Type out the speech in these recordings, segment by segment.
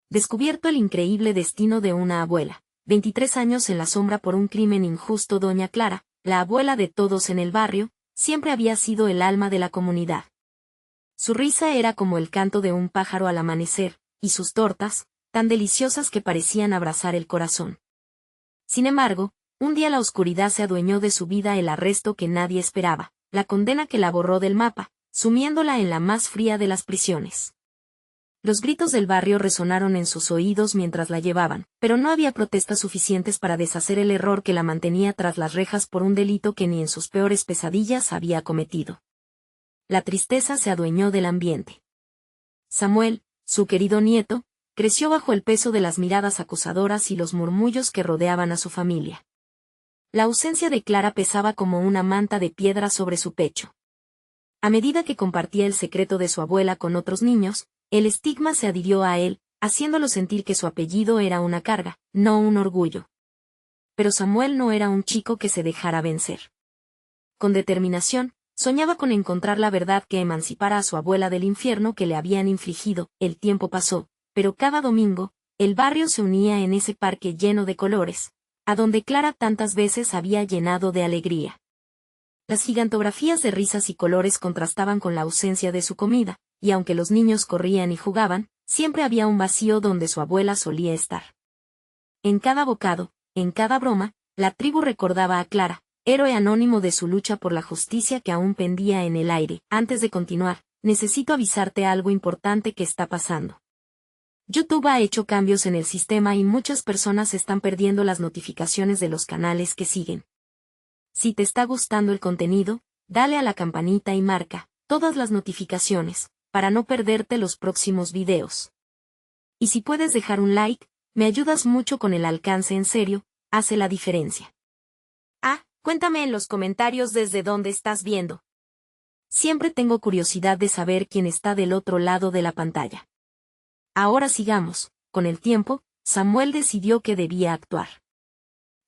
descubierto el increíble destino de una abuela. 23 años en la sombra por un crimen injusto. Doña Clara, la abuela de todos en el barrio, siempre había sido el alma de la comunidad. Su risa era como el canto de un pájaro al amanecer, y sus tortas, tan deliciosas que parecían abrazar el corazón. Sin embargo, un día la oscuridad se adueñó de su vida, el arresto que nadie esperaba, la condena que la borró del mapa, sumiéndola en la más fría de las prisiones. Los gritos del barrio resonaron en sus oídos mientras la llevaban, pero no había protestas suficientes para deshacer el error que la mantenía tras las rejas por un delito que ni en sus peores pesadillas había cometido. La tristeza se adueñó del ambiente. Samuel, su querido nieto, creció bajo el peso de las miradas acusadoras y los murmullos que rodeaban a su familia. La ausencia de Clara pesaba como una manta de piedra sobre su pecho. A medida que compartía el secreto de su abuela con otros niños, el estigma se adhirió a él, haciéndolo sentir que su apellido era una carga, no un orgullo. Pero Samuel no era un chico que se dejara vencer. Con determinación, soñaba con encontrar la verdad que emancipara a su abuela del infierno que le habían infligido. El tiempo pasó, pero cada domingo, el barrio se unía en ese parque lleno de colores, a donde Clara tantas veces había llenado de alegría. Las gigantografías de risas y colores contrastaban con la ausencia de su comida, y aunque los niños corrían y jugaban, siempre había un vacío donde su abuela solía estar. En cada bocado, en cada broma, la tribu recordaba a Clara, héroe anónimo de su lucha por la justicia que aún pendía en el aire. Antes de continuar, necesito avisarte algo importante que está pasando. YouTube ha hecho cambios en el sistema y muchas personas están perdiendo las notificaciones de los canales que siguen. Si te está gustando el contenido, dale a la campanita y marca todas las notificaciones, para no perderte los próximos videos. Y si puedes dejar un like, me ayudas mucho con el alcance, en serio, hace la diferencia. Cuéntame en los comentarios desde dónde estás viendo. Siempre tengo curiosidad de saber quién está del otro lado de la pantalla. Ahora sigamos. Con el tiempo, Samuel decidió que debía actuar.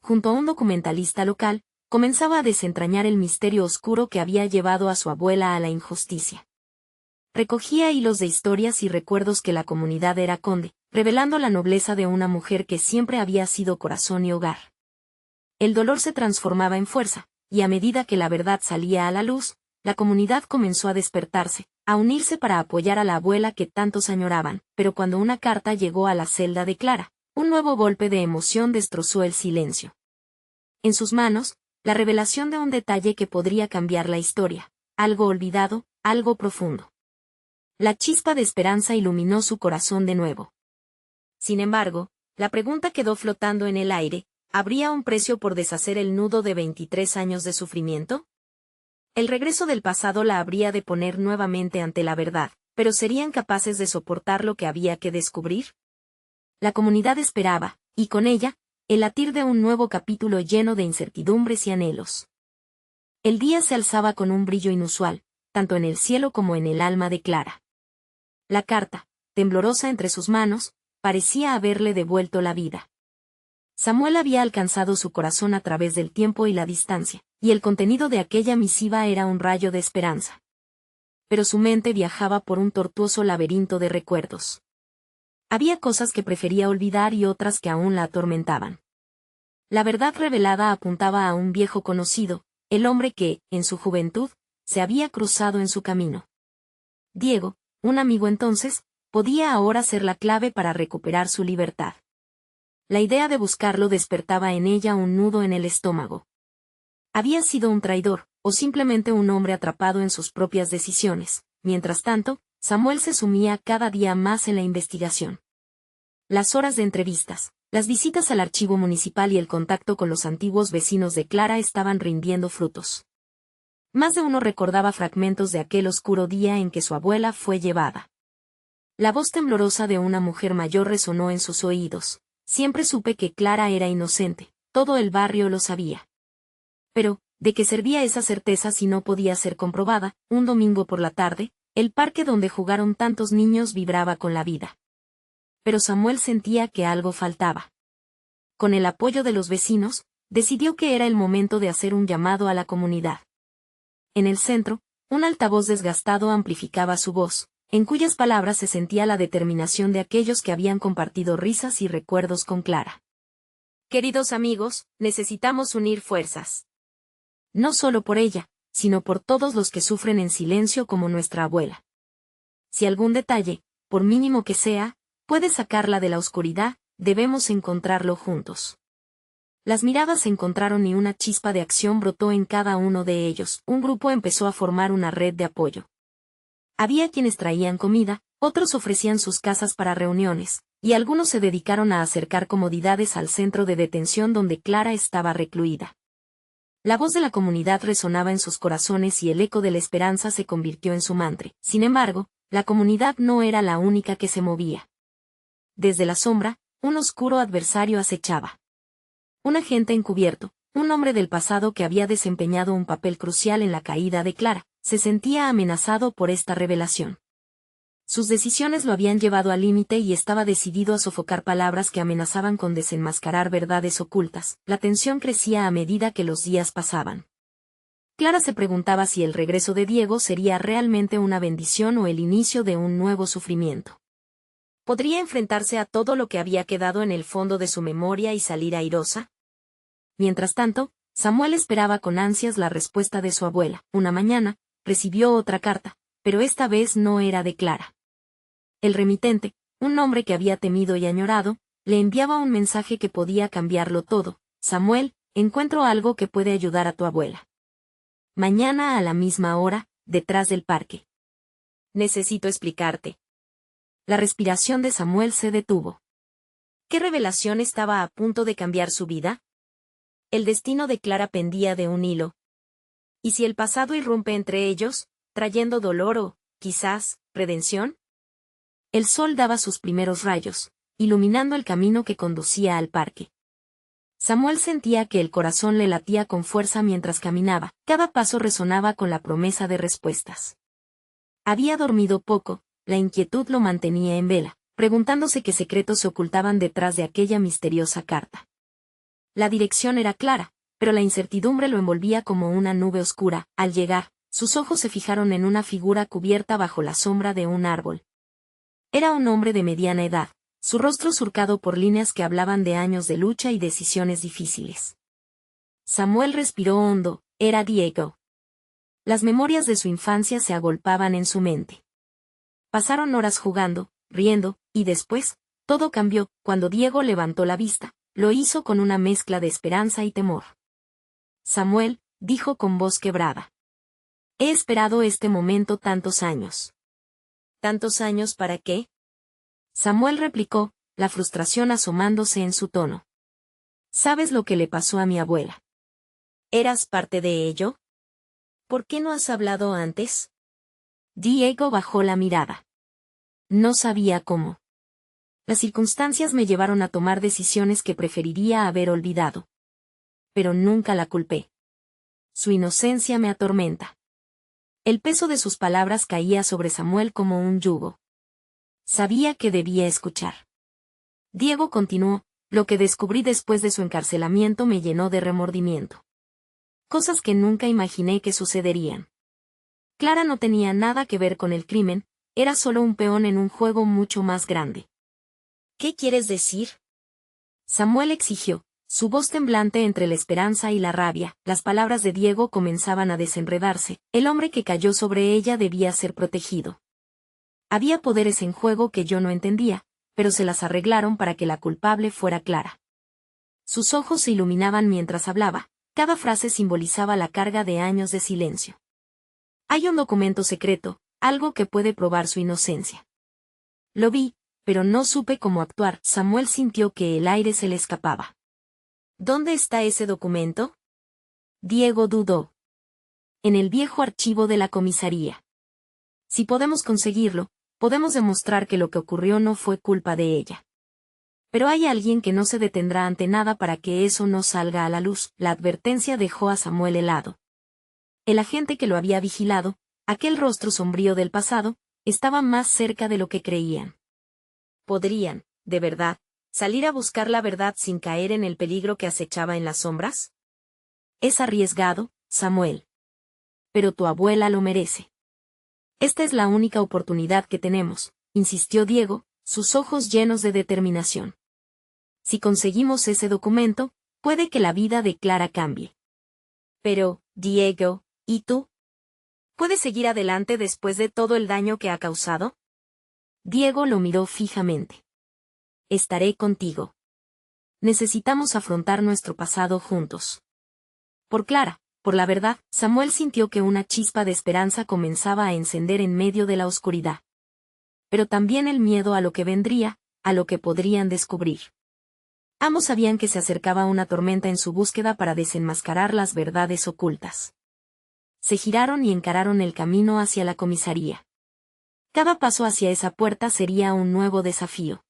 Junto a un documentalista local, comenzaba a desentrañar el misterio oscuro que había llevado a su abuela a la injusticia. Recogía hilos de historias y recuerdos que la comunidad era conde, revelando la nobleza de una mujer que siempre había sido corazón y hogar. El dolor se transformaba en fuerza, y a medida que la verdad salía a la luz, la comunidad comenzó a despertarse, a unirse para apoyar a la abuela que tantos añoraban. Pero cuando una carta llegó a la celda de Clara, un nuevo golpe de emoción destrozó el silencio. En sus manos, la revelación de un detalle que podría cambiar la historia, algo olvidado, algo profundo. La chispa de esperanza iluminó su corazón de nuevo. Sin embargo, la pregunta quedó flotando en el aire: ¿habría un precio por deshacer el nudo de 23 años de sufrimiento? El regreso del pasado la habría de poner nuevamente ante la verdad, pero ¿serían capaces de soportar lo que había que descubrir? La comunidad esperaba, y con ella, el latir de un nuevo capítulo lleno de incertidumbres y anhelos. El día se alzaba con un brillo inusual, tanto en el cielo como en el alma de Clara. La carta, temblorosa entre sus manos, parecía haberle devuelto la vida. Samuel había alcanzado su corazón a través del tiempo y la distancia, y el contenido de aquella misiva era un rayo de esperanza. Pero su mente viajaba por un tortuoso laberinto de recuerdos. Había cosas que prefería olvidar y otras que aún la atormentaban. La verdad revelada apuntaba a un viejo conocido, el hombre que, en su juventud, se había cruzado en su camino. Diego, un amigo entonces, podía ahora ser la clave para recuperar su libertad. La idea de buscarlo despertaba en ella un nudo en el estómago. Había sido un traidor, o simplemente un hombre atrapado en sus propias decisiones. Mientras tanto, Samuel se sumía cada día más en la investigación. Las horas de entrevistas, las visitas al archivo municipal y el contacto con los antiguos vecinos de Clara estaban rindiendo frutos. Más de uno recordaba fragmentos de aquel oscuro día en que su abuela fue llevada. La voz temblorosa de una mujer mayor resonó en sus oídos. Siempre supe que Clara era inocente, todo el barrio lo sabía. Pero, ¿de qué servía esa certeza si no podía ser comprobada? Un domingo por la tarde, el parque donde jugaron tantos niños vibraba con la vida. Pero Samuel sentía que algo faltaba. Con el apoyo de los vecinos, decidió que era el momento de hacer un llamado a la comunidad. En el centro, un altavoz desgastado amplificaba su voz: en cuyas palabras se sentía la determinación de aquellos que habían compartido risas y recuerdos con Clara. Queridos amigos, necesitamos unir fuerzas. No solo por ella, sino por todos los que sufren en silencio como nuestra abuela. Si algún detalle, por mínimo que sea, puede sacarla de la oscuridad, debemos encontrarlo juntos. Las miradas se encontraron y una chispa de acción brotó en cada uno de ellos. Un grupo empezó a formar una red de apoyo. Había quienes traían comida, otros ofrecían sus casas para reuniones, y algunos se dedicaron a acercar comodidades al centro de detención donde Clara estaba recluida. La voz de la comunidad resonaba en sus corazones y el eco de la esperanza se convirtió en su mantra. Sin embargo, la comunidad no era la única que se movía. Desde la sombra, un oscuro adversario acechaba. Un agente encubierto, un hombre del pasado que había desempeñado un papel crucial en la caída de Clara, se sentía amenazado por esta revelación. Sus decisiones lo habían llevado al límite y estaba decidido a sofocar palabras que amenazaban con desenmascarar verdades ocultas. La tensión crecía a medida que los días pasaban. Clara se preguntaba si el regreso de Diego sería realmente una bendición o el inicio de un nuevo sufrimiento. ¿Podría enfrentarse a todo lo que había quedado en el fondo de su memoria y salir airosa? Mientras tanto, Samuel esperaba con ansias la respuesta de su abuela. Una mañana, recibió otra carta, pero esta vez no era de Clara. El remitente, un hombre que había temido y añorado, le enviaba un mensaje que podía cambiarlo todo. Samuel, encuentro algo que puede ayudar a tu abuela. Mañana a la misma hora, detrás del parque. Necesito explicarte. La respiración de Samuel se detuvo. ¿Qué revelación estaba a punto de cambiar su vida? El destino de Clara pendía de un hilo. ¿Y si el pasado irrumpe entre ellos, trayendo dolor o, quizás, redención? El sol daba sus primeros rayos, iluminando el camino que conducía al parque. Samuel sentía que el corazón le latía con fuerza mientras caminaba, cada paso resonaba con la promesa de respuestas. Había dormido poco, la inquietud lo mantenía en vela, preguntándose qué secretos se ocultaban detrás de aquella misteriosa carta. La dirección era clara, pero la incertidumbre lo envolvía como una nube oscura. Al llegar, sus ojos se fijaron en una figura cubierta bajo la sombra de un árbol. Era un hombre de mediana edad, su rostro surcado por líneas que hablaban de años de lucha y decisiones difíciles. Samuel respiró hondo, era Diego. Las memorias de su infancia se agolpaban en su mente. Pasaron horas jugando, riendo, y después, todo cambió, cuando Diego levantó la vista, lo hizo con una mezcla de esperanza y temor. Samuel, dijo con voz quebrada. He esperado este momento tantos años. ¿Tantos años para qué? Samuel replicó, la frustración asomándose en su tono. ¿Sabes lo que le pasó a mi abuela? ¿Eras parte de ello? ¿Por qué no has hablado antes? Diego bajó la mirada. No sabía cómo. Las circunstancias me llevaron a tomar decisiones que preferiría haber olvidado. Pero nunca la culpé. Su inocencia me atormenta. El peso de sus palabras caía sobre Samuel como un yugo. Sabía que debía escuchar. Diego continuó, lo que descubrí después de su encarcelamiento me llenó de remordimiento. Cosas que nunca imaginé que sucederían. Clara no tenía nada que ver con el crimen, era solo un peón en un juego mucho más grande. ¿Qué quieres decir? Samuel exigió, su voz temblante entre la esperanza y la rabia. Las palabras de Diego comenzaban a desenredarse. El hombre que cayó sobre ella debía ser protegido. Había poderes en juego que yo no entendía, pero se las arreglaron para que la culpable fuera Clara. Sus ojos se iluminaban mientras hablaba, cada frase simbolizaba la carga de años de silencio. Hay un documento secreto, algo que puede probar su inocencia. Lo vi, pero no supe cómo actuar. Samuel sintió que el aire se le escapaba. ¿Dónde está ese documento? Diego dudó. En el viejo archivo de la comisaría. Si podemos conseguirlo, podemos demostrar que lo que ocurrió no fue culpa de ella. Pero hay alguien que no se detendrá ante nada para que eso no salga a la luz. La advertencia dejó a Samuel helado. El agente que lo había vigilado, aquel rostro sombrío del pasado, estaba más cerca de lo que creían. ¿Podrían, de verdad, salir a buscar la verdad sin caer en el peligro que acechaba en las sombras? Es arriesgado, Samuel. Pero tu abuela lo merece. Esta es la única oportunidad que tenemos, insistió Diego, sus ojos llenos de determinación. Si conseguimos ese documento, puede que la vida de Clara cambie. Pero, Diego, ¿y tú? ¿Puedes seguir adelante después de todo el daño que ha causado? Diego lo miró fijamente. Estaré contigo. Necesitamos afrontar nuestro pasado juntos. Por Clara, por la verdad, Samuel sintió que una chispa de esperanza comenzaba a encender en medio de la oscuridad. Pero también el miedo a lo que vendría, a lo que podrían descubrir. Ambos sabían que se acercaba una tormenta en su búsqueda para desenmascarar las verdades ocultas. Se giraron y encararon el camino hacia la comisaría. Cada paso hacia esa puerta sería un nuevo desafío.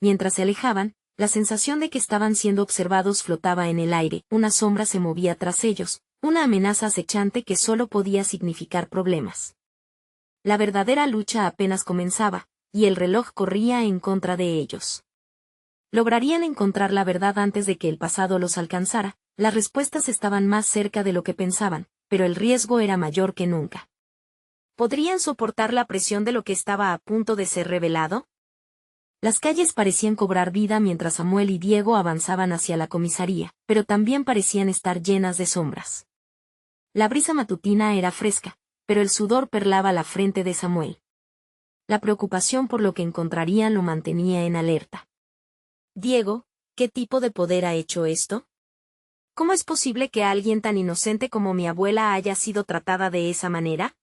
Mientras se alejaban, la sensación de que estaban siendo observados flotaba en el aire, una sombra se movía tras ellos, una amenaza acechante que solo podía significar problemas. La verdadera lucha apenas comenzaba, y el reloj corría en contra de ellos. ¿Lograrían encontrar la verdad antes de que el pasado los alcanzara? Las respuestas estaban más cerca de lo que pensaban, pero el riesgo era mayor que nunca. ¿Podrían soportar la presión de lo que estaba a punto de ser revelado? Las calles parecían cobrar vida mientras Samuel y Diego avanzaban hacia la comisaría, pero también parecían estar llenas de sombras. La brisa matutina era fresca, pero el sudor perlaba la frente de Samuel. La preocupación por lo que encontrarían lo mantenía en alerta. Diego, ¿qué tipo de poder ha hecho esto? ¿Cómo es posible que alguien tan inocente como mi abuela haya sido tratada de esa manera?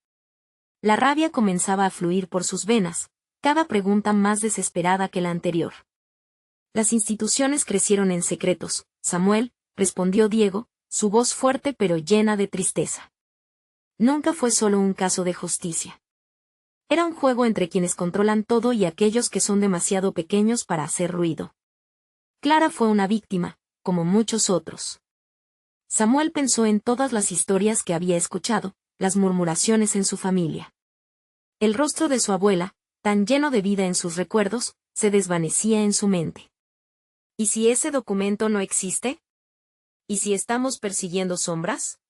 La rabia comenzaba a fluir por sus venas, cada pregunta más desesperada que la anterior. Las instituciones crecieron en secretos, Samuel, respondió Diego, su voz fuerte pero llena de tristeza. Nunca fue solo un caso de justicia. Era un juego entre quienes controlan todo y aquellos que son demasiado pequeños para hacer ruido. Clara fue una víctima, como muchos otros. Samuel pensó en todas las historias que había escuchado, las murmuraciones en su familia. El rostro de su abuela, tan lleno de vida en sus recuerdos, se desvanecía en su mente. ¿Y si ese documento no existe? ¿Y si estamos persiguiendo sombras?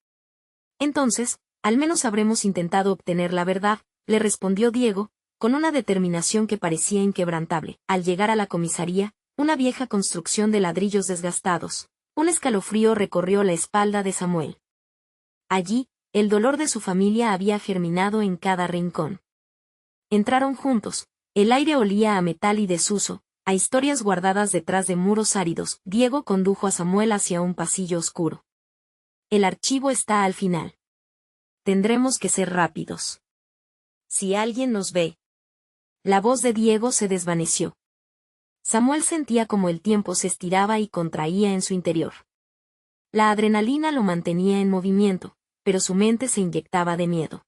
Entonces, al menos habremos intentado obtener la verdad, le respondió Diego, con una determinación que parecía inquebrantable. Al llegar a la comisaría, una vieja construcción de ladrillos desgastados, un escalofrío recorrió la espalda de Samuel. Allí, el dolor de su familia había germinado en cada rincón. Entraron juntos, el aire olía a metal y desuso, a historias guardadas detrás de muros áridos. Diego condujo a Samuel hacia un pasillo oscuro. El archivo está al final. Tendremos que ser rápidos. Si alguien nos ve. La voz de Diego se desvaneció. Samuel sentía como el tiempo se estiraba y contraía en su interior. La adrenalina lo mantenía en movimiento, pero su mente se inyectaba de miedo.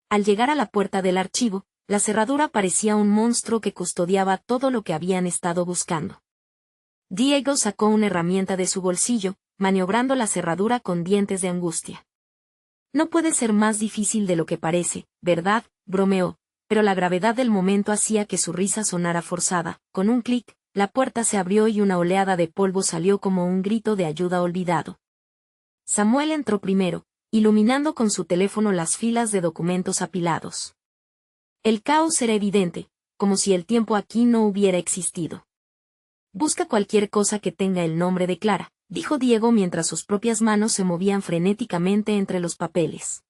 Al llegar a la puerta del archivo, la cerradura parecía un monstruo que custodiaba todo lo que habían estado buscando. Diego sacó una herramienta de su bolsillo, maniobrando la cerradura con dientes de angustia. No puede ser más difícil de lo que parece, ¿verdad?, bromeó, pero la gravedad del momento hacía que su risa sonara forzada. Con un clic, la puerta se abrió y una oleada de polvo salió como un grito de ayuda olvidado. Samuel entró primero, iluminando con su teléfono las filas de documentos apilados. El caos era evidente, como si el tiempo aquí no hubiera existido. Busca cualquier cosa que tenga el nombre de Clara, dijo Diego mientras sus propias manos se movían frenéticamente entre los papeles.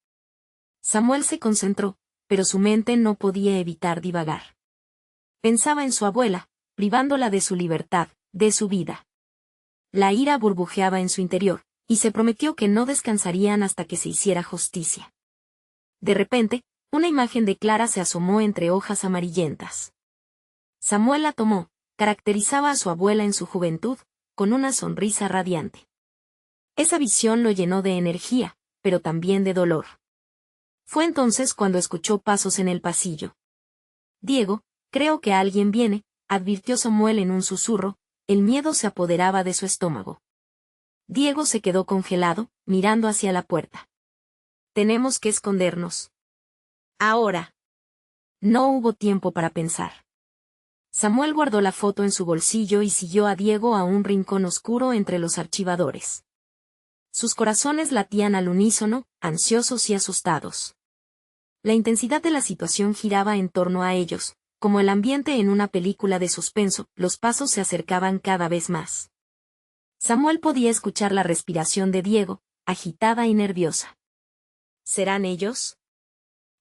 Samuel se concentró, pero su mente no podía evitar divagar. Pensaba en su abuela, privándola de su libertad, de su vida. La ira burbujeaba en su interior, y se prometió que no descansarían hasta que se hiciera justicia. De repente, una imagen de Clara se asomó entre hojas amarillentas. Samuel la tomó, caracterizaba a su abuela en su juventud, con una sonrisa radiante. Esa visión lo llenó de energía, pero también de dolor. Fue entonces cuando escuchó pasos en el pasillo. Diego, creo que alguien viene, advirtió Samuel en un susurro, el miedo se apoderaba de su estómago. Diego se quedó congelado, mirando hacia la puerta. Tenemos que escondernos. Ahora. No hubo tiempo para pensar. Samuel guardó la foto en su bolsillo y siguió a Diego a un rincón oscuro entre los archivadores. Sus corazones latían al unísono, ansiosos y asustados. La intensidad de la situación giraba en torno a ellos, como el ambiente en una película de suspenso, los pasos se acercaban cada vez más. Samuel podía escuchar la respiración de Diego, agitada y nerviosa. ¿Serán ellos?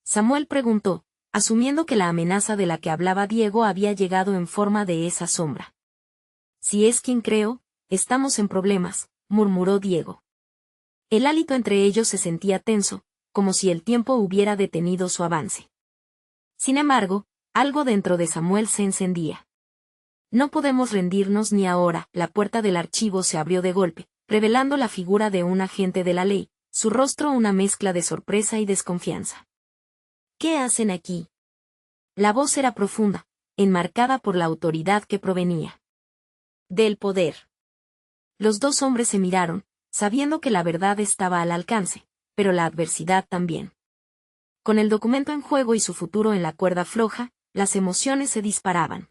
Samuel preguntó, asumiendo que la amenaza de la que hablaba Diego había llegado en forma de esa sombra. Si es quien creo, estamos en problemas, murmuró Diego. El hálito entre ellos se sentía tenso, como si el tiempo hubiera detenido su avance. Sin embargo, algo dentro de Samuel se encendía. No podemos rendirnos ni ahora. La puerta del archivo se abrió de golpe, revelando la figura de un agente de la ley, su rostro una mezcla de sorpresa y desconfianza. ¿Qué hacen aquí? La voz era profunda, enmarcada por la autoridad que provenía del poder. Los dos hombres se miraron, sabiendo que la verdad estaba al alcance, pero la adversidad también. Con el documento en juego y su futuro en la cuerda floja, las emociones se disparaban.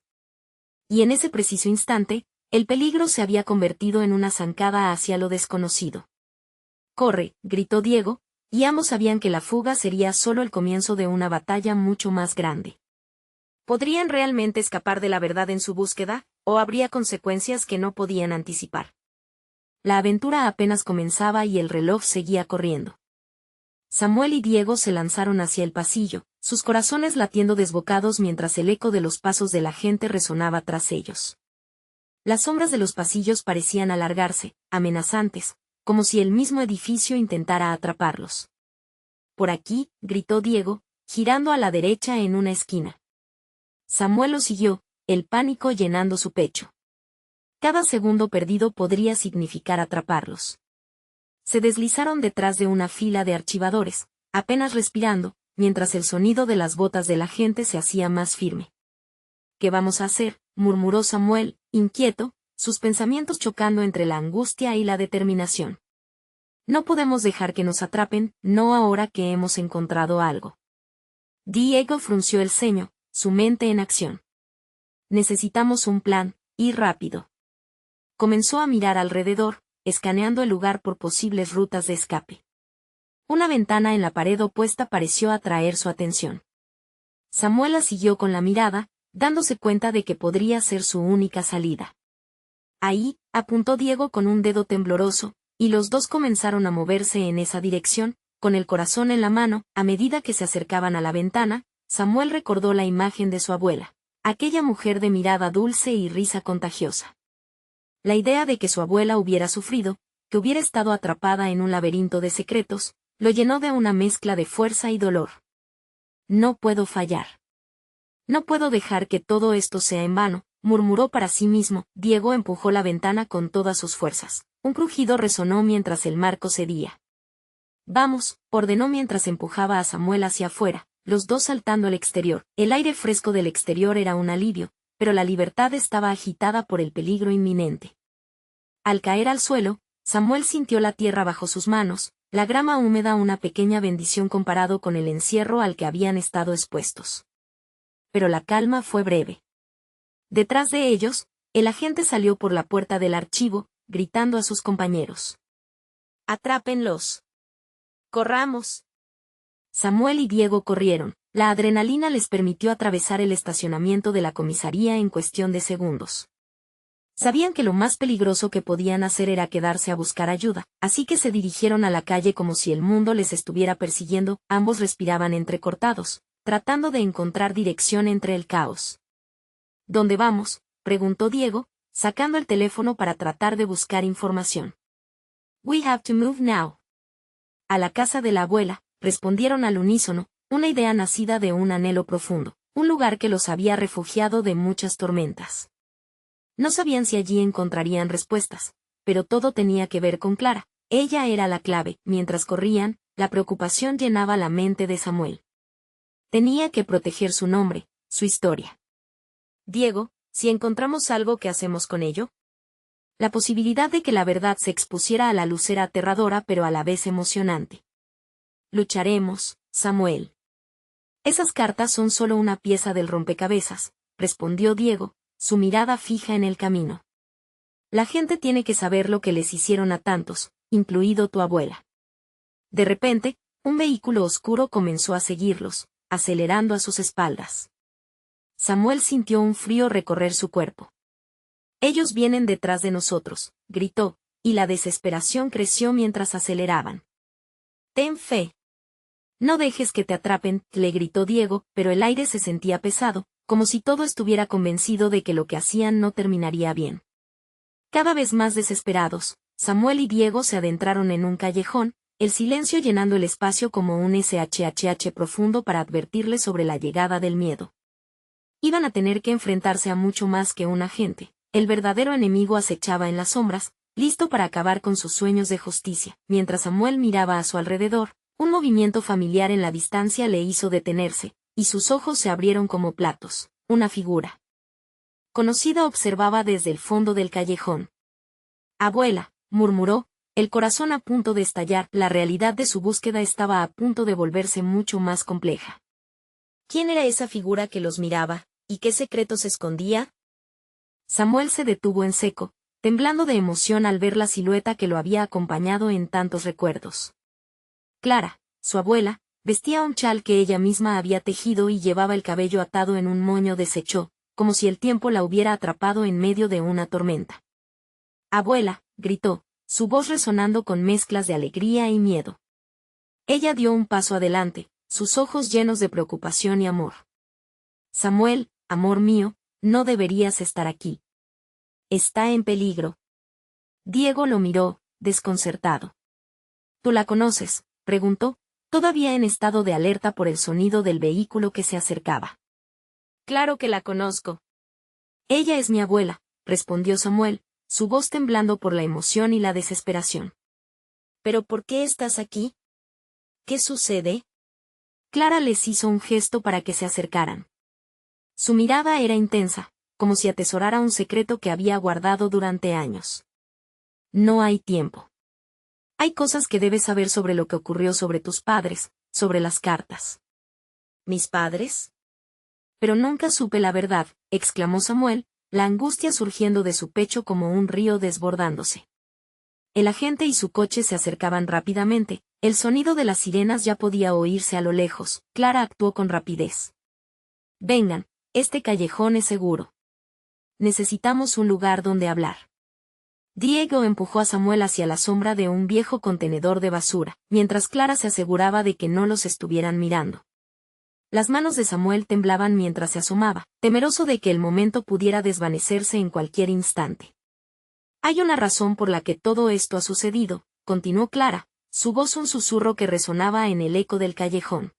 Y en ese preciso instante, el peligro se había convertido en una zancada hacia lo desconocido. «¡Corre!», gritó Diego, y ambos sabían que la fuga sería solo el comienzo de una batalla mucho más grande. ¿Podrían realmente escapar de la verdad en su búsqueda, o habría consecuencias que no podían anticipar? La aventura apenas comenzaba y el reloj seguía corriendo. Samuel y Diego se lanzaron hacia el pasillo, sus corazones latiendo desbocados mientras el eco de los pasos de la gente resonaba tras ellos. Las sombras de los pasillos parecían alargarse, amenazantes, como si el mismo edificio intentara atraparlos. «Por aquí», gritó Diego, girando a la derecha en una esquina. Samuel lo siguió, el pánico llenando su pecho. Cada segundo perdido podría significar atraparlos. Se deslizaron detrás de una fila de archivadores, apenas respirando, mientras el sonido de las botas de la gente se hacía más firme. «¿Qué vamos a hacer?», murmuró Samuel, inquieto, sus pensamientos chocando entre la angustia y la determinación. «No podemos dejar que nos atrapen, no ahora que hemos encontrado algo». Diego frunció el ceño, su mente en acción. «Necesitamos un plan, y rápido». Comenzó a mirar alrededor, escaneando el lugar por posibles rutas de escape. Una ventana en la pared opuesta pareció atraer su atención. Samuel la siguió con la mirada, dándose cuenta de que podría ser su única salida. «Ahí», apuntó Diego con un dedo tembloroso, y los dos comenzaron a moverse en esa dirección, con el corazón en la mano. A medida que se acercaban a la ventana, Samuel recordó la imagen de su abuela, aquella mujer de mirada dulce y risa contagiosa. La idea de que su abuela hubiera sufrido, que hubiera estado atrapada en un laberinto de secretos, lo llenó de una mezcla de fuerza y dolor. «No puedo fallar. No puedo dejar que todo esto sea en vano», murmuró para sí mismo. Diego empujó la ventana con todas sus fuerzas. Un crujido resonó mientras el marco cedía. «Vamos», ordenó mientras empujaba a Samuel hacia afuera, los dos saltando al exterior. El aire fresco del exterior era un alivio, pero la libertad estaba agitada por el peligro inminente. Al caer al suelo, Samuel sintió la tierra bajo sus manos, la grama húmeda una pequeña bendición comparado con el encierro al que habían estado expuestos. Pero la calma fue breve. Detrás de ellos, el agente salió por la puerta del archivo, gritando a sus compañeros. «¡Atrápenlos! ¡Corramos!». Samuel y Diego corrieron. La adrenalina les permitió atravesar el estacionamiento de la comisaría en cuestión de segundos. Sabían que lo más peligroso que podían hacer era quedarse a buscar ayuda, así que se dirigieron a la calle como si el mundo les estuviera persiguiendo. Ambos respiraban entrecortados, tratando de encontrar dirección entre el caos. «¿Dónde vamos?», preguntó Diego, sacando el teléfono para tratar de buscar información. «We have to move now». «A la casa de la abuela», respondieron al unísono, una idea nacida de un anhelo profundo, un lugar que los había refugiado de muchas tormentas. No sabían si allí encontrarían respuestas, pero todo tenía que ver con Clara. Ella era la clave. Mientras corrían, la preocupación llenaba la mente de Samuel. Tenía que proteger su nombre, su historia. «Diego, si encontramos algo, ¿qué hacemos con ello?». La posibilidad de que la verdad se expusiera a la luz era aterradora pero a la vez emocionante. «Lucharemos, Samuel». «Esas cartas son solo una pieza del rompecabezas», respondió Diego, su mirada fija en el camino. «La gente tiene que saber lo que les hicieron a tantos, incluido tu abuela». De repente, un vehículo oscuro comenzó a seguirlos, acelerando a sus espaldas. Samuel sintió un frío recorrer su cuerpo. «Ellos vienen detrás de nosotros», gritó, y la desesperación creció mientras aceleraban. «Ten fe. No dejes que te atrapen», le gritó Diego, pero el aire se sentía pesado, como si todo estuviera convencido de que lo que hacían no terminaría bien. Cada vez más desesperados, Samuel y Diego se adentraron en un callejón, el silencio llenando el espacio como un shhh profundo para advertirles sobre la llegada del miedo. Iban a tener que enfrentarse a mucho más que un agente. El verdadero enemigo acechaba en las sombras, listo para acabar con sus sueños de justicia. Mientras Samuel miraba a su alrededor, un movimiento familiar en la distancia le hizo detenerse, y sus ojos se abrieron como platos. Una figura conocida observaba desde el fondo del callejón. «Abuela», murmuró, el corazón a punto de estallar. La realidad de su búsqueda estaba a punto de volverse mucho más compleja. ¿Quién era esa figura que los miraba, y qué secretos escondía? Samuel se detuvo en seco, temblando de emoción al ver la silueta que lo había acompañado en tantos recuerdos. Clara, su abuela, vestía un chal que ella misma había tejido y llevaba el cabello atado en un moño deshecho, como si el tiempo la hubiera atrapado en medio de una tormenta. «Abuela», gritó, su voz resonando con mezclas de alegría y miedo. Ella dio un paso adelante, sus ojos llenos de preocupación y amor. «Samuel, amor mío, no deberías estar aquí. Está en peligro». Diego lo miró, desconcertado. «¿Tú la conoces?», preguntó, todavía en estado de alerta por el sonido del vehículo que se acercaba. «Claro que la conozco». «Ella es mi abuela», respondió Samuel, su voz temblando por la emoción y la desesperación. «¿Pero por qué estás aquí? ¿Qué sucede?». Clara les hizo un gesto para que se acercaran. Su mirada era intensa, como si atesorara un secreto que había guardado durante años. «No hay tiempo. Hay cosas que debes saber sobre lo que ocurrió sobre tus padres, sobre las cartas». «¿Mis padres?». «Pero nunca supe la verdad», exclamó Samuel, la angustia surgiendo de su pecho como un río desbordándose. El agente y su coche se acercaban rápidamente, el sonido de las sirenas ya podía oírse a lo lejos. Clara actuó con rapidez. «Vengan, este callejón es seguro. Necesitamos un lugar donde hablar». Diego empujó a Samuel hacia la sombra de un viejo contenedor de basura, mientras Clara se aseguraba de que no los estuvieran mirando. Las manos de Samuel temblaban mientras se asomaba, temeroso de que el momento pudiera desvanecerse en cualquier instante. «Hay una razón por la que todo esto ha sucedido», continuó Clara, su voz un susurro que resonaba en el eco del callejón.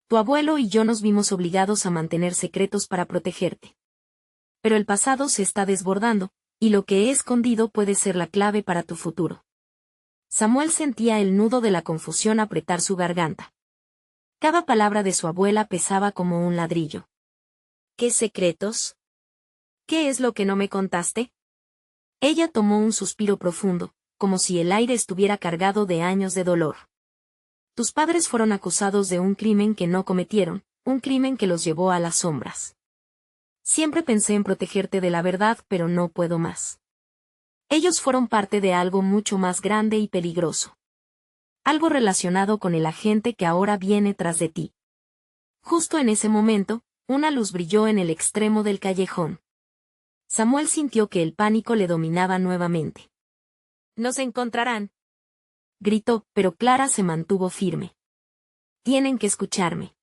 «Tu abuelo y yo nos vimos obligados a mantener secretos para protegerte. Pero el pasado se está desbordando, y lo que he escondido puede ser la clave para tu futuro». Samuel sentía el nudo de la confusión apretar su garganta. Cada palabra de su abuela pesaba como un ladrillo. «¿Qué secretos? ¿Qué es lo que no me contaste?». Ella tomó un suspiro profundo, como si el aire estuviera cargado de años de dolor. «Tus padres fueron acusados de un crimen que no cometieron, un crimen que los llevó a las sombras. Siempre pensé en protegerte de la verdad, pero no puedo más. Ellos fueron parte de algo mucho más grande y peligroso. Algo relacionado con el agente que ahora viene tras de ti». Justo en ese momento, una luz brilló en el extremo del callejón. Samuel sintió que el pánico le dominaba nuevamente. «Nos encontrarán», gritó, pero Clara se mantuvo firme. «Tienen que escucharme.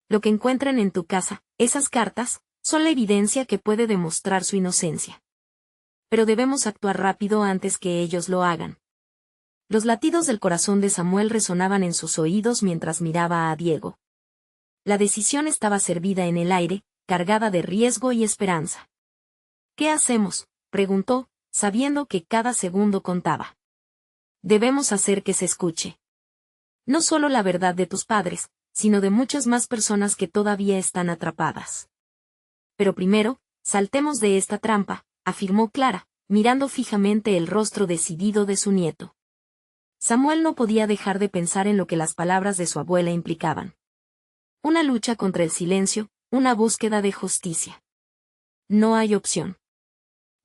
Lo que encuentren en tu casa, esas cartas, son la evidencia que puede demostrar su inocencia. Pero debemos actuar rápido antes que ellos lo hagan». Los latidos del corazón de Samuel resonaban en sus oídos mientras miraba a Diego. La decisión estaba servida en el aire, cargada de riesgo y esperanza. «¿Qué hacemos?», preguntó, sabiendo que cada segundo contaba. «Debemos hacer que se escuche. No solo la verdad de tus padres, sino de muchas más personas que todavía están atrapadas. Pero primero, saltemos de esta trampa», afirmó Clara, mirando fijamente el rostro decidido de su nieto. Samuel no podía dejar de pensar en lo que las palabras de su abuela implicaban. Una lucha contra el silencio, una búsqueda de justicia. No hay opción.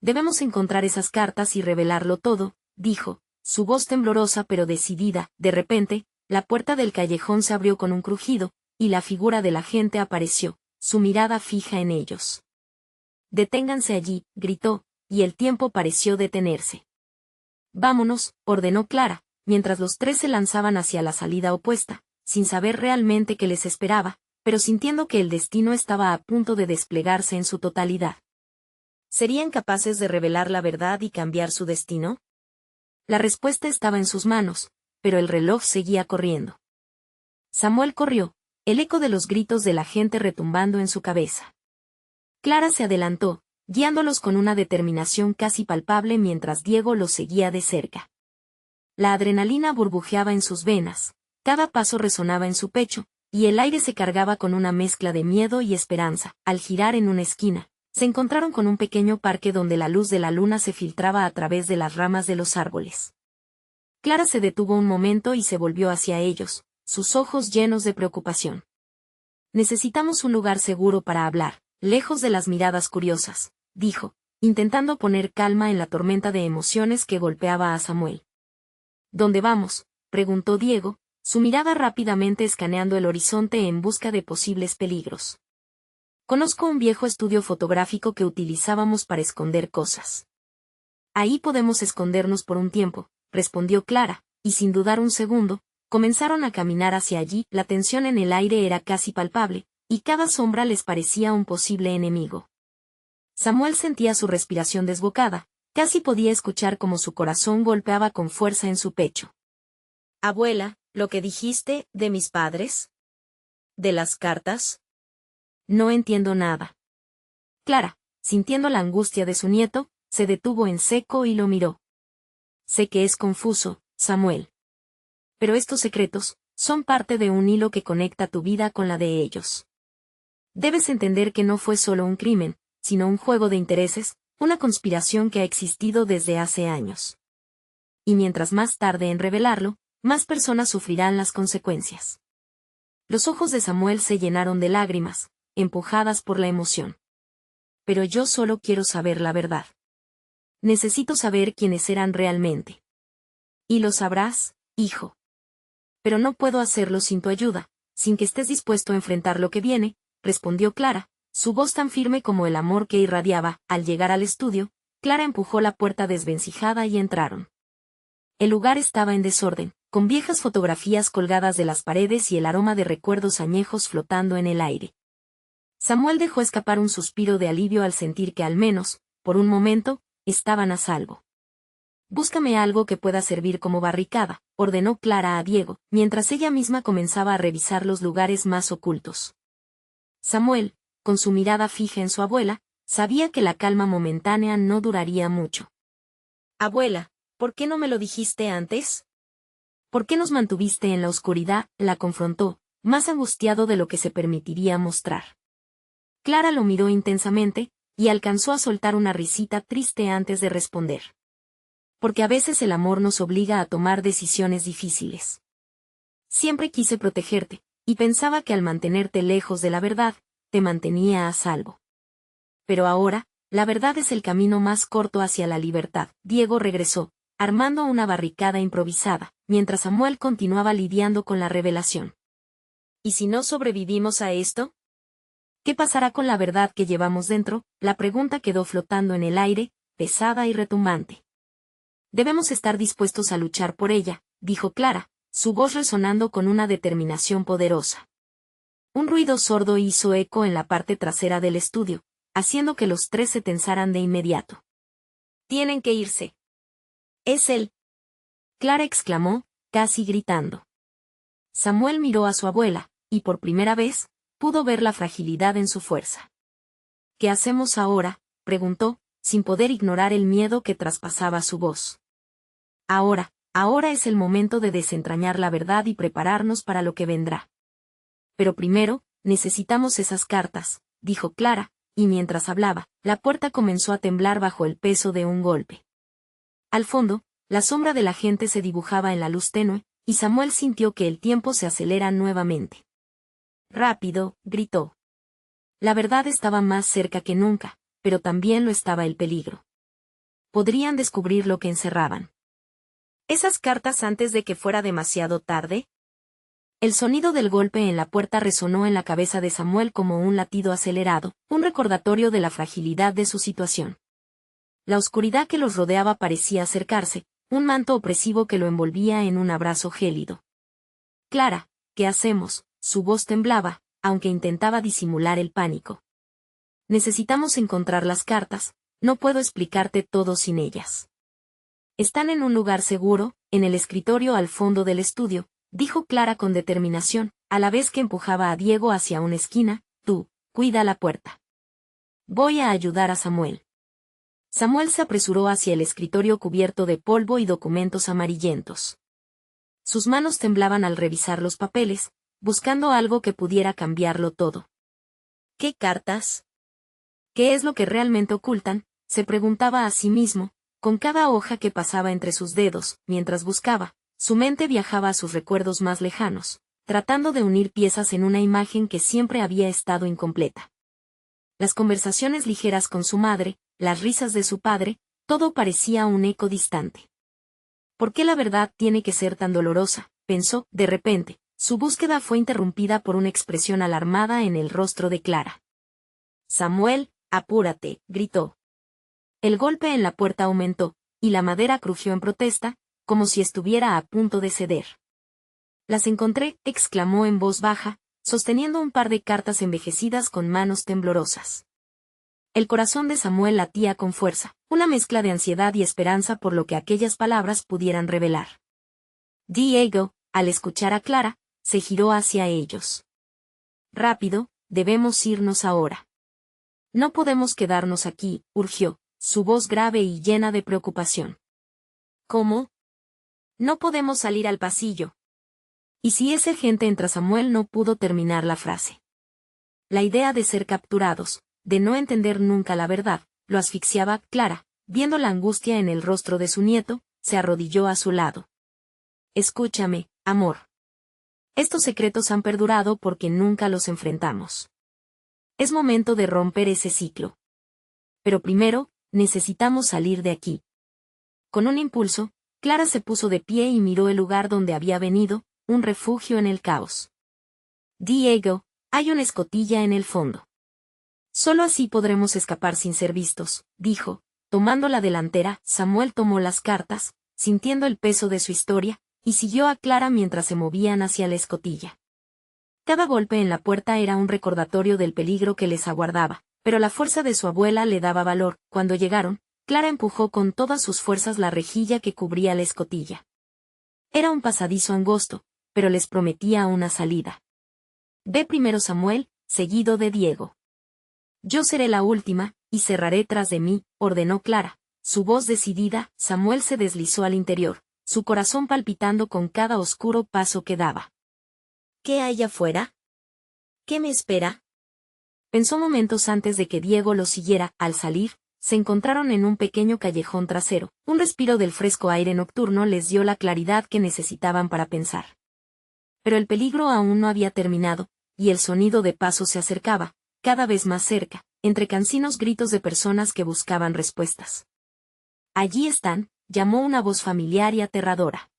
«Debemos encontrar esas cartas y revelarlo todo», dijo, su voz temblorosa pero decidida. De repente, la puerta del callejón se abrió con un crujido, y la figura del agente apareció, su mirada fija en ellos. «Deténganse allí», gritó, y el tiempo pareció detenerse. «Vámonos», ordenó Clara, mientras los tres se lanzaban hacia la salida opuesta, sin saber realmente qué les esperaba, pero sintiendo que el destino estaba a punto de desplegarse en su totalidad. ¿Serían capaces de revelar la verdad y cambiar su destino? La respuesta estaba en sus manos, pero el reloj seguía corriendo. Samuel corrió, el eco de los gritos de la gente retumbando en su cabeza. Clara se adelantó, guiándolos con una determinación casi palpable mientras Diego los seguía de cerca. La adrenalina burbujeaba en sus venas, cada paso resonaba en su pecho, y el aire se cargaba con una mezcla de miedo y esperanza. Al girar en una esquina, se encontraron con un pequeño parque donde la luz de la luna se filtraba a través de las ramas de los árboles. Clara se detuvo un momento y se volvió hacia ellos, sus ojos llenos de preocupación. «Necesitamos un lugar seguro para hablar, lejos de las miradas curiosas», dijo, intentando poner calma en la tormenta de emociones que golpeaba a Samuel. «¿Dónde vamos?», preguntó Diego, su mirada rápidamente escaneando el horizonte en busca de posibles peligros. «Conozco un viejo estudio fotográfico que utilizábamos para esconder cosas». «Ahí podemos escondernos por un tiempo», respondió Clara, y sin dudar un segundo, comenzaron a caminar hacia allí. La tensión en el aire era casi palpable, y cada sombra les parecía un posible enemigo. Samuel sentía su respiración desbocada, casi podía escuchar cómo su corazón golpeaba con fuerza en su pecho. «Abuela, ¿lo que dijiste de mis padres? ¿De las cartas? No entiendo nada». Clara, sintiendo la angustia de su nieto, se detuvo en seco y lo miró. «Sé que es confuso, Samuel. Pero estos secretos son parte de un hilo que conecta tu vida con la de ellos. Debes entender que no fue solo un crimen, sino un juego de intereses, una conspiración que ha existido desde hace años. Y mientras más tarde en revelarlo, más personas sufrirán las consecuencias». Los ojos de Samuel se llenaron de lágrimas, empujadas por la emoción. «Pero yo solo quiero saber la verdad. Necesito saber quiénes eran realmente». «Y lo sabrás, hijo. Pero no puedo hacerlo sin tu ayuda, sin que estés dispuesto a enfrentar lo que viene», respondió Clara, su voz tan firme como el amor que irradiaba. Al llegar al estudio, Clara empujó la puerta desvencijada y entraron. El lugar estaba en desorden, con viejas fotografías colgadas de las paredes y el aroma de recuerdos añejos flotando en el aire. Samuel dejó escapar un suspiro de alivio al sentir que al menos, por un momento, estaban a salvo. «Búscame algo que pueda servir como barricada», ordenó Clara a Diego, mientras ella misma comenzaba a revisar los lugares más ocultos. Samuel, con su mirada fija en su abuela, sabía que la calma momentánea no duraría mucho. «Abuela, ¿por qué no me lo dijiste antes? ¿Por qué nos mantuviste en la oscuridad?», la confrontó, más angustiado de lo que se permitiría mostrar. Clara lo miró intensamente, y alcanzó a soltar una risita triste antes de responder. «Porque a veces el amor nos obliga a tomar decisiones difíciles. Siempre quise protegerte, y pensaba que al mantenerte lejos de la verdad, te mantenía a salvo. Pero ahora, la verdad es el camino más corto hacia la libertad». Diego regresó, armando una barricada improvisada, mientras Samuel continuaba lidiando con la revelación. «¿Y si no sobrevivimos a esto? ¿Qué pasará con la verdad que llevamos dentro?», la pregunta quedó flotando en el aire, pesada y retumbante. «Debemos estar dispuestos a luchar por ella», dijo Clara, su voz resonando con una determinación poderosa. Un ruido sordo hizo eco en la parte trasera del estudio, haciendo que los tres se tensaran de inmediato. «Tienen que irse». «Es él», Clara exclamó, casi gritando. Samuel miró a su abuela, y por primera vez, pudo ver la fragilidad en su fuerza. «¿Qué hacemos ahora?», preguntó, sin poder ignorar el miedo que traspasaba su voz. Ahora es el momento de desentrañar la verdad y prepararnos para lo que vendrá. Pero primero, necesitamos esas cartas», dijo Clara, y mientras hablaba, la puerta comenzó a temblar bajo el peso de un golpe. Al fondo, la sombra de la gente se dibujaba en la luz tenue, y Samuel sintió que el tiempo se acelera nuevamente. «Rápido», gritó. La verdad estaba más cerca que nunca, pero también lo estaba el peligro. Podrían descubrir lo que encerraban. «¿Esas cartas antes de que fuera demasiado tarde?», El sonido del golpe en la puerta resonó en la cabeza de Samuel como un latido acelerado, un recordatorio de la fragilidad de su situación. La oscuridad que los rodeaba parecía acercarse, un manto opresivo que lo envolvía en un abrazo gélido. Clara, ¿qué hacemos? Su voz temblaba, aunque intentaba disimular el pánico. Necesitamos encontrar las cartas, no puedo explicarte todo sin ellas. Están en un lugar seguro, en el escritorio al fondo del estudio, dijo Clara con determinación, a la vez que empujaba a Diego hacia una esquina. Tú, cuida la puerta. Voy a ayudar a Samuel. Samuel se apresuró hacia el escritorio cubierto de polvo y documentos amarillentos. Sus manos temblaban al revisar los papeles, buscando algo que pudiera cambiarlo todo. ¿Qué cartas? ¿Qué es lo que realmente ocultan?, se preguntaba a sí mismo, con cada hoja que pasaba entre sus dedos. Mientras buscaba, su mente viajaba a sus recuerdos más lejanos, tratando de unir piezas en una imagen que siempre había estado incompleta. Las conversaciones ligeras con su madre, las risas de su padre, todo parecía un eco distante. ¿Por qué la verdad tiene que ser tan dolorosa?, pensó. De repente, su búsqueda fue interrumpida por una expresión alarmada en el rostro de Clara. Samuel, apúrate, gritó. El golpe en la puerta aumentó, y la madera crujió en protesta, como si estuviera a punto de ceder. Las encontré, exclamó en voz baja, sosteniendo un par de cartas envejecidas con manos temblorosas. El corazón de Samuel latía con fuerza, una mezcla de ansiedad y esperanza por lo que aquellas palabras pudieran revelar. Diego, al escuchar a Clara, se giró hacia ellos. Rápido, debemos irnos ahora. No podemos quedarnos aquí, urgió, su voz grave y llena de preocupación. ¿Cómo? No podemos salir al pasillo. ¿Y si ese gente entra? Samuel no pudo terminar la frase. La idea de ser capturados, de no entender nunca la verdad, lo asfixiaba. Clara, viendo la angustia en el rostro de su nieto, se arrodilló a su lado. Escúchame, amor. Estos secretos han perdurado porque nunca los enfrentamos. Es momento de romper ese ciclo. Pero primero, necesitamos salir de aquí. Con un impulso, Clara se puso de pie y miró el lugar donde había venido, un refugio en el caos. Diego, hay una escotilla en el fondo. Solo así podremos escapar sin ser vistos, dijo, tomando la delantera. Samuel tomó las cartas, sintiendo el peso de su historia, y siguió a Clara mientras se movían hacia la escotilla. Cada golpe en la puerta era un recordatorio del peligro que les aguardaba, pero la fuerza de su abuela le daba valor. Cuando llegaron, Clara empujó con todas sus fuerzas la rejilla que cubría la escotilla. Era un pasadizo angosto, pero les prometía una salida. Ve primero Samuel, seguido de Diego. Yo seré la última, y cerraré tras de mí, ordenó Clara, su voz decidida. Samuel se deslizó al interior, su corazón palpitando con cada oscuro paso que daba. ¿Qué hay afuera? ¿Qué me espera? Pensó momentos antes de que Diego lo siguiera. Al salir, se encontraron en un pequeño callejón trasero. Un respiro del fresco aire nocturno les dio la claridad que necesitaban para pensar. Pero el peligro aún no había terminado, y el sonido de pasos se acercaba, cada vez más cerca, entre cansinos gritos de personas que buscaban respuestas. Allí están, llamó una voz familiar y aterradora.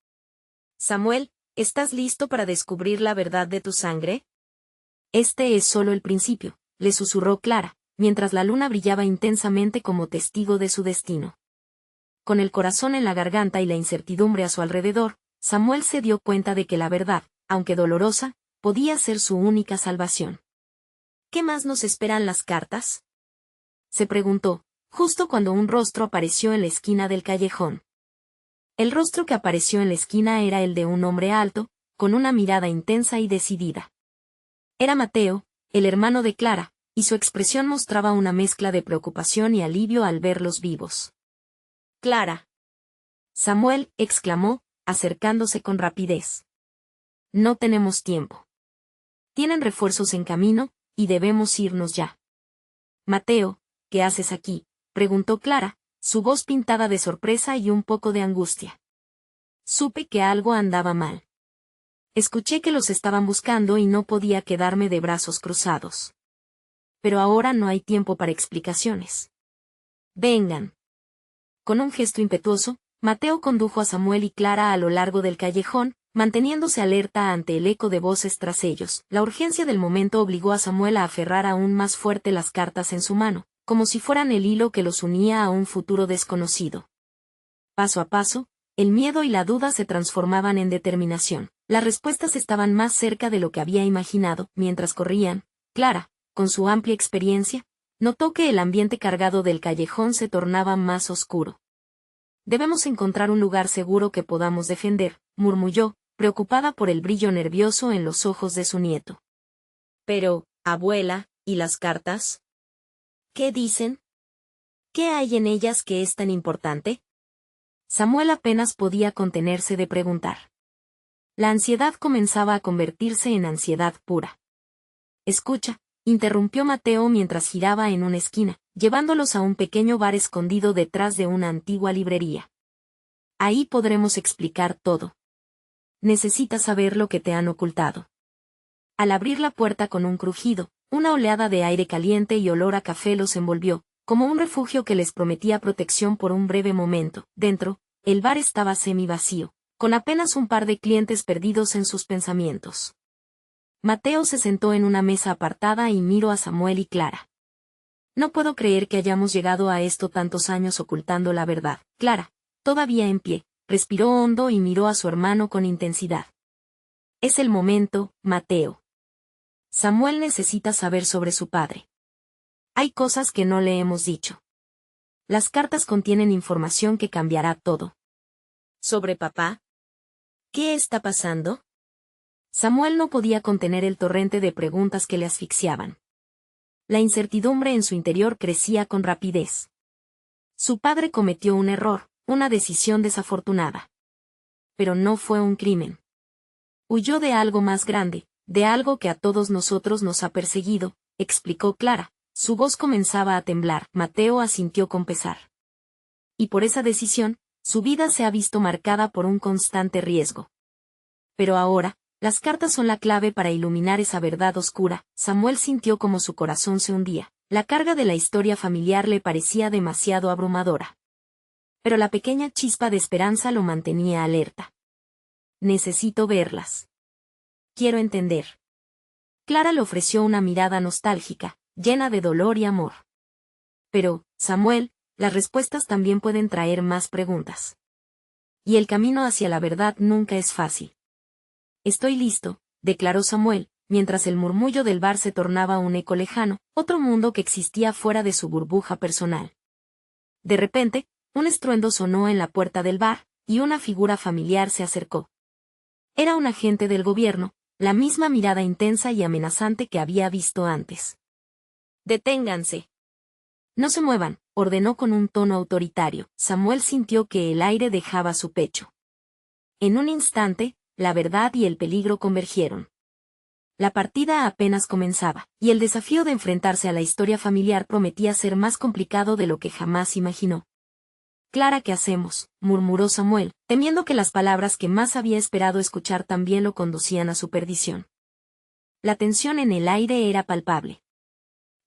Samuel, ¿estás listo para descubrir la verdad de tu sangre? Este es solo el principio, le susurró Clara, mientras la luna brillaba intensamente como testigo de su destino. Con el corazón en la garganta y la incertidumbre a su alrededor, Samuel se dio cuenta de que la verdad, aunque dolorosa, podía ser su única salvación. ¿Qué más nos esperan las cartas?, se preguntó, justo cuando un rostro apareció en la esquina del callejón. El rostro que apareció en la esquina era el de un hombre alto, con una mirada intensa y decidida. Era Mateo, el hermano de Clara, y su expresión mostraba una mezcla de preocupación y alivio al verlos vivos. Clara. Samuel, exclamó, acercándose con rapidez. No tenemos tiempo. Tienen refuerzos en camino, y debemos irnos ya. Mateo, ¿qué haces aquí?, preguntó Clara, su voz pintada de sorpresa y un poco de angustia. Supe que algo andaba mal. Escuché que los estaban buscando y no podía quedarme de brazos cruzados. Pero ahora no hay tiempo para explicaciones. Vengan. Con un gesto impetuoso, Mateo condujo a Samuel y Clara a lo largo del callejón, manteniéndose alerta ante el eco de voces tras ellos. La urgencia del momento obligó a Samuel a aferrar aún más fuerte las cartas en su mano, como si fueran el hilo que los unía a un futuro desconocido. Paso a paso, el miedo y la duda se transformaban en determinación. Las respuestas estaban más cerca de lo que había imaginado. Mientras corrían, Clara, con su amplia experiencia, notó que el ambiente cargado del callejón se tornaba más oscuro. «Debemos encontrar un lugar seguro que podamos defender», murmulló, preocupada por el brillo nervioso en los ojos de su nieto. «Pero, abuela, ¿y las cartas? ¿Qué dicen? ¿Qué hay en ellas que es tan importante?». Samuel apenas podía contenerse de preguntar. La ansiedad comenzaba a convertirse en ansiedad pura. «Escucha», interrumpió Mateo mientras giraba en una esquina, llevándolos a un pequeño bar escondido detrás de una antigua librería. «Ahí podremos explicar todo. Necesitas saber lo que te han ocultado». Al abrir la puerta con un crujido, una oleada de aire caliente y olor a café los envolvió, como un refugio que les prometía protección por un breve momento. Dentro, el bar estaba semivacío, con apenas un par de clientes perdidos en sus pensamientos. Mateo se sentó en una mesa apartada y miró a Samuel y Clara. «No puedo creer que hayamos llegado a esto tantos años ocultando la verdad». Clara, todavía en pie, respiró hondo y miró a su hermano con intensidad. «Es el momento, Mateo. Samuel necesita saber sobre su padre. Hay cosas que no le hemos dicho. Las cartas contienen información que cambiará todo». «¿Sobre papá? ¿Qué está pasando?». Samuel no podía contener el torrente de preguntas que le asfixiaban. La incertidumbre en su interior crecía con rapidez. Su padre cometió un error, una decisión desafortunada. Pero no fue un crimen. Huyó de algo más grande, de algo que a todos nosotros nos ha perseguido, explicó Clara. Su voz comenzaba a temblar. Mateo asintió con pesar. Y por esa decisión, su vida se ha visto marcada por un constante riesgo. Pero ahora, las cartas son la clave para iluminar esa verdad oscura. Samuel sintió como su corazón se hundía. La carga de la historia familiar le parecía demasiado abrumadora. Pero la pequeña chispa de esperanza lo mantenía alerta. «Necesito verlas. Quiero entender». Clara le ofreció una mirada nostálgica, llena de dolor y amor. «Pero, Samuel, las respuestas también pueden traer más preguntas. Y el camino hacia la verdad nunca es fácil». «Estoy listo», declaró Samuel, mientras el murmullo del bar se tornaba un eco lejano, otro mundo que existía fuera de su burbuja personal. De repente, un estruendo sonó en la puerta del bar, y una figura familiar se acercó. Era un agente del gobierno, la misma mirada intensa y amenazante que había visto antes. «Deténganse. No se muevan», ordenó con un tono autoritario. Samuel sintió que el aire dejaba su pecho. En un instante, la verdad y el peligro convergieron. La partida apenas comenzaba, y el desafío de enfrentarse a la historia familiar prometía ser más complicado de lo que jamás imaginó. «Clara, ¿qué hacemos?», murmuró Samuel, temiendo que las palabras que más había esperado escuchar también lo conducían a su perdición. La tensión en el aire era palpable.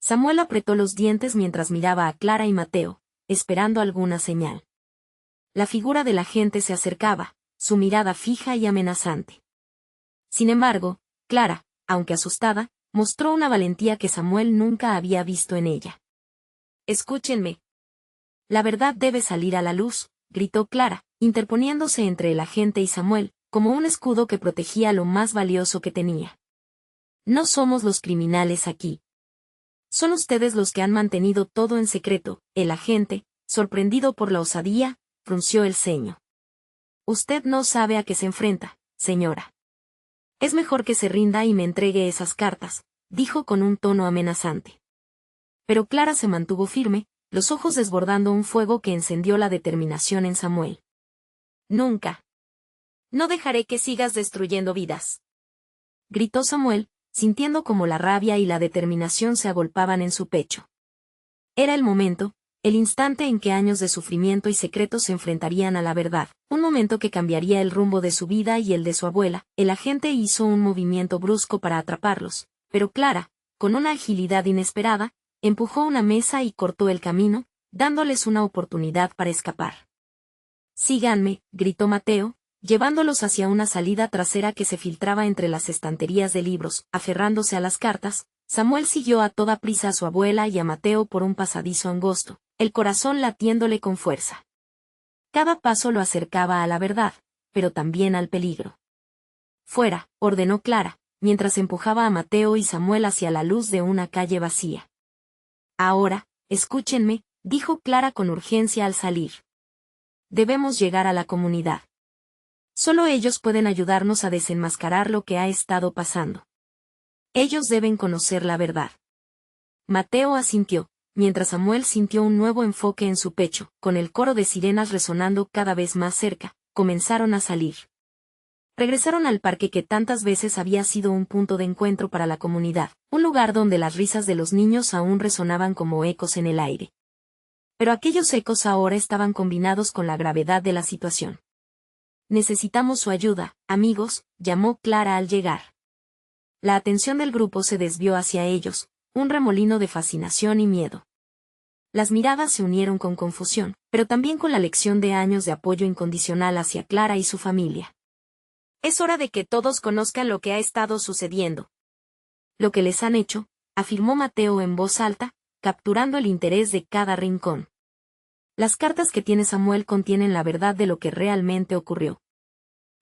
Samuel apretó los dientes mientras miraba a Clara y Mateo, esperando alguna señal. La figura del agente se acercaba, su mirada fija y amenazante. Sin embargo, Clara, aunque asustada, mostró una valentía que Samuel nunca había visto en ella. «Escúchenme. La verdad debe salir a la luz», gritó Clara, interponiéndose entre el agente y Samuel, como un escudo que protegía lo más valioso que tenía. «No somos los criminales aquí. Son ustedes los que han mantenido todo en secreto». El agente, sorprendido por la osadía, frunció el ceño. «Usted no sabe a qué se enfrenta, señora. Es mejor que se rinda y me entregue esas cartas», dijo con un tono amenazante. Pero Clara se mantuvo firme, los ojos desbordando un fuego que encendió la determinación en Samuel. «Nunca. No dejaré que sigas destruyendo vidas», gritó Samuel, sintiendo como la rabia y la determinación se agolpaban en su pecho. Era el momento, el instante en que años de sufrimiento y secretos se enfrentarían a la verdad, un momento que cambiaría el rumbo de su vida y el de su abuela. El agente hizo un movimiento brusco para atraparlos, pero Clara, con una agilidad inesperada, empujó una mesa y cortó el camino, dándoles una oportunidad para escapar. «Síganme», gritó Mateo, llevándolos hacia una salida trasera que se filtraba entre las estanterías de libros. Aferrándose a las cartas, Samuel siguió a toda prisa a su abuela y a Mateo por un pasadizo angosto, el corazón latiéndole con fuerza. Cada paso lo acercaba a la verdad, pero también al peligro. Fuera, ordenó Clara, mientras empujaba a Mateo y Samuel hacia la luz de una calle vacía. Ahora, escúchenme, dijo Clara con urgencia al salir. Debemos llegar a la comunidad. Solo ellos pueden ayudarnos a desenmascarar lo que ha estado pasando. Ellos deben conocer la verdad. Mateo asintió, mientras Samuel sintió un nuevo enfoque en su pecho, con el coro de sirenas resonando cada vez más cerca, comenzaron a salir. Regresaron al parque que tantas veces había sido un punto de encuentro para la comunidad, un lugar donde las risas de los niños aún resonaban como ecos en el aire. Pero aquellos ecos ahora estaban combinados con la gravedad de la situación. Necesitamos su ayuda, amigos, llamó Clara al llegar. La atención del grupo se desvió hacia ellos, un remolino de fascinación y miedo. Las miradas se unieron con confusión, pero también con la lección de años de apoyo incondicional hacia Clara y su familia. Es hora de que todos conozcan lo que ha estado sucediendo. Lo que les han hecho, afirmó Mateo en voz alta, capturando el interés de cada rincón. Las cartas que tiene Samuel contienen la verdad de lo que realmente ocurrió.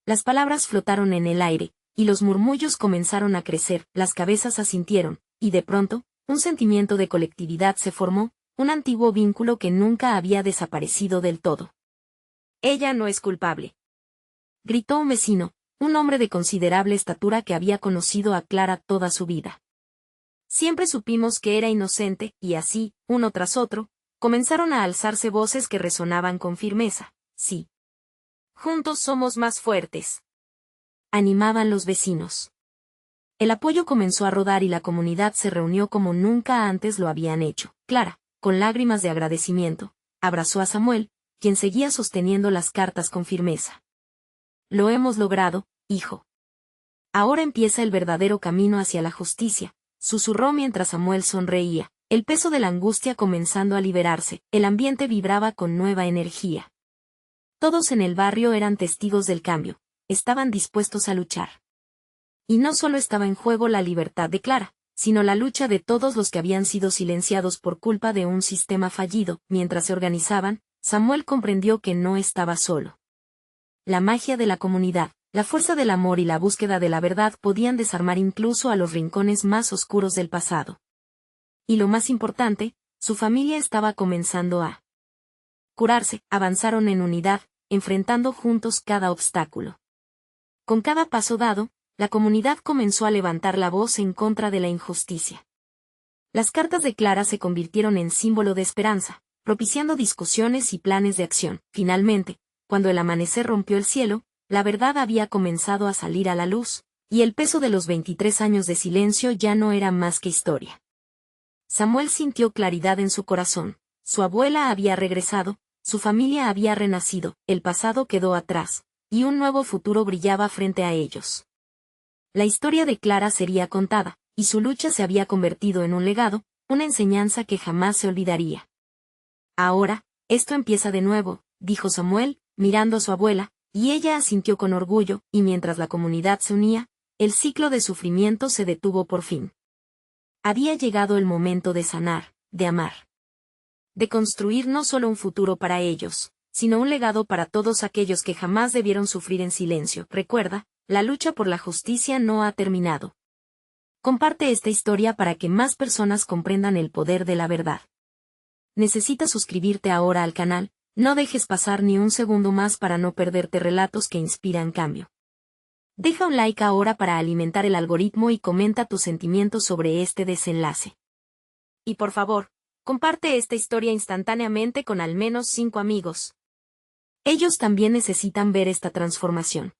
Las palabras flotaron en el aire, y los murmullos comenzaron a crecer, las cabezas asintieron, y de pronto, un sentimiento de colectividad se formó, un antiguo vínculo que nunca había desaparecido del todo. Ella no es culpable, gritó un vecino, un hombre de considerable estatura que había conocido a Clara toda su vida. Siempre supimos que era inocente, y así, uno tras otro, comenzaron a alzarse voces que resonaban con firmeza. Sí. Juntos somos más fuertes, animaban los vecinos. El apoyo comenzó a rodar y la comunidad se reunió como nunca antes lo habían hecho. Clara, con lágrimas de agradecimiento, abrazó a Samuel, quien seguía sosteniendo las cartas con firmeza. Lo hemos logrado, hijo. Ahora empieza el verdadero camino hacia la justicia, susurró mientras Samuel sonreía, el peso de la angustia comenzando a liberarse, el ambiente vibraba con nueva energía. Todos en el barrio eran testigos del cambio, estaban dispuestos a luchar. Y no solo estaba en juego la libertad de Clara, sino la lucha de todos los que habían sido silenciados por culpa de un sistema fallido. Mientras se organizaban, Samuel comprendió que no estaba solo. La magia de la comunidad, la fuerza del amor y la búsqueda de la verdad podían desarmar incluso a los rincones más oscuros del pasado. Y lo más importante, su familia estaba comenzando a curarse. Avanzaron en unidad, enfrentando juntos cada obstáculo. Con cada paso dado, la comunidad comenzó a levantar la voz en contra de la injusticia. Las cartas de Clara se convirtieron en símbolo de esperanza, propiciando discusiones y planes de acción. Finalmente, cuando el amanecer rompió el cielo, la verdad había comenzado a salir a la luz, y el peso de los 23 años de silencio ya no era más que historia. Samuel sintió claridad en su corazón, su abuela había regresado, su familia había renacido, el pasado quedó atrás, y un nuevo futuro brillaba frente a ellos. La historia de Clara sería contada, y su lucha se había convertido en un legado, una enseñanza que jamás se olvidaría. Ahora, esto empieza de nuevo, dijo Samuel, mirando a su abuela, y ella asintió con orgullo, y mientras la comunidad se unía, el ciclo de sufrimiento se detuvo por fin. Había llegado el momento de sanar, de amar. De construir no solo un futuro para ellos, sino un legado para todos aquellos que jamás debieron sufrir en silencio. Recuerda, la lucha por la justicia no ha terminado. Comparte esta historia para que más personas comprendan el poder de la verdad. Necesitas suscribirte ahora al canal, no dejes pasar ni un segundo más para no perderte relatos que inspiran cambio. Deja un like ahora para alimentar el algoritmo y comenta tus sentimientos sobre este desenlace. Y por favor, comparte esta historia instantáneamente con al menos 5 amigos. Ellos también necesitan ver esta transformación.